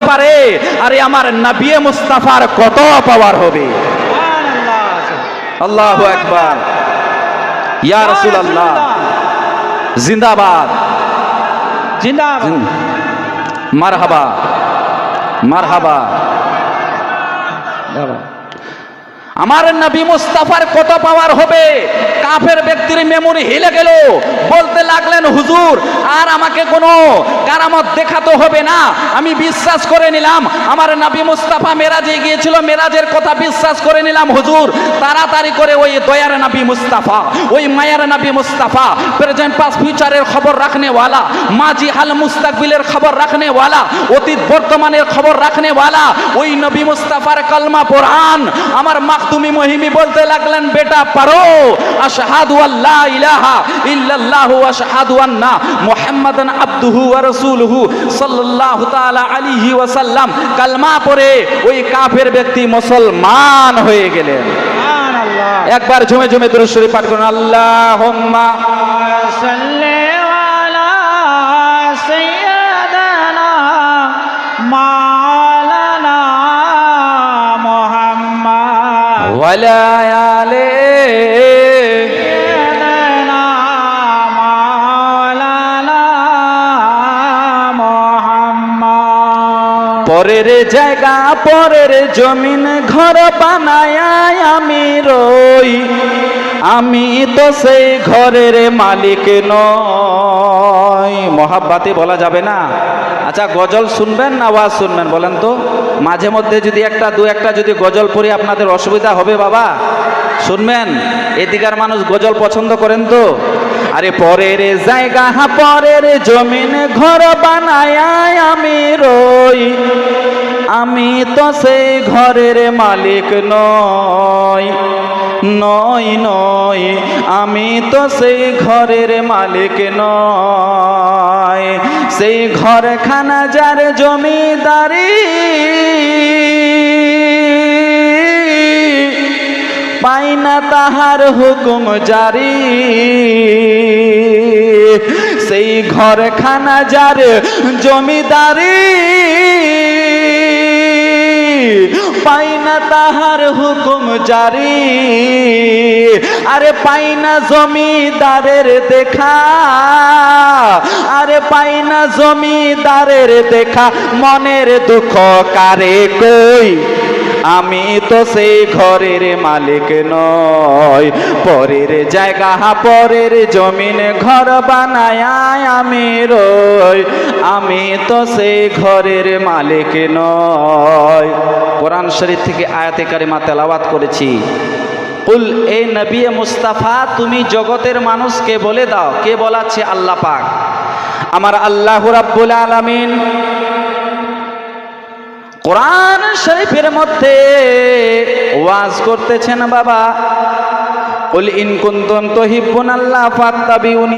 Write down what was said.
পারে, আরে আমার নবী মুস্তাফার কত পাওয়ার হবে। আল্লাহু আকবার। ইয়া রাসূলুল্লাহ জিন্দাবাদ, জিন্দাবাদ, মারহাবা মারহাবা। আমার নবী মুস্তাফার কত পাওয়ার হবে। কাফের ব্যক্তির মেমোরি হিলে গেল, বলতে লাগলেন হুজুর আর আমাকে কোনো কারামত দেখাতে হবে না, আমি বিশ্বাস করে নিলাম আমার নবী মুস্তাফা মেরাজে গিয়েছিল, মেরাজের কথা বিশ্বাস করে নিলাম হুজুর। তাড়াতাড়ি করে ওই দয়ার নবী মুস্তাফা, ওই মায়ার নবী মুস্তাফা, প্রেজেন্ট পাস ফিউচারের খবর রাখনে ওয়ালা, মাজি হাল মুস্তাকবিলের খবর রাখনে ওয়ালা, অতীত বর্তমানের খবর রাখনে ওয়ালা, ওই নবী মুস্তাফার কলমা কোরআন আমার মাখদুমি মহিমি বলতে লাগলেন, বেটা পারো আশহাদু আল্লা ইলাহা ইল্লাল্লাহু ওয়া আশহাদু আন্না মুহাম্মাদান আবদুহু ওয়া রাসূলুহু সাল্লাল্লাহু তাআলা আলাইহি ওয়াসাল্লাম। কালমা পড়ে ওই কাফের ব্যক্তি মুসলমান হয়ে গেলেন। সুবহানাল্লাহ। একবার ঝুমে ঝুমে দুরূদ শরীফ পাঠ করুন। আল্লাহুম্মা সাল্লি আলা সাইয়্যিদানা মাওলানা মুহাম্মদ ওয়া লা আলি সাইয়্যিদানা মাওলানা মুহাম্মদ। পরের জায়গা পরের জমিন ঘর বানায় আমি রই, আমি তো সেই ঘরের মালিক নই। মহাব্বাতে বলা যাবে না। আচ্ছা গজল শুনবেন না ওয়াজ শুনবেন বলেন তো? মাঝে মধ্যে যদি দু একটা যদি গজল পড়ি আপনাদের অসুবিধা হবে বাবা? শুনবেন? এদিকার মানুষ গজল পছন্দ করেন তো। আরে পরের জায়গা পরের জমিন ঘর বানায় আমি রই, আমি তো সেই ঘরের মালিক নই নই নই, আমি তো সেই ঘরের মালিক নই। সেই ঘরখানা যার জমিদারি, পাই না তাহার হুকুম জারি। সেই ঘরখানা যার জমিদারি, পাই না তাহার হুকুম জারি। আরে পাই না জমিদারের দেখা, আরে পাই না জমিদারের দেখা, মনের দুঃখ কারে কই, আমি তো সেই ঘরের মালিক নই। পরের জায়গা পরের জমিন ঘর বানায় আমি রই, আমি তো সেই ঘরের মালিক নই। কোরআন শরীফ থেকে আয়াতে কারিমা তেলাওয়াত করেছি। কুল এ নবী মুস্তাফা তুমি জগতের মানুষকে বলে দাও। কে বলাচ্ছে? আল্লাহ পাক, আমার আল্লাহ রাব্বুল আলামিন কোরআন শরীফের মধ্যে ওয়াজ করতেছেন বাবা। কুল ইন কুনতুম তুহিব্বুনাল্লাহ ফাত্তাবিউনি।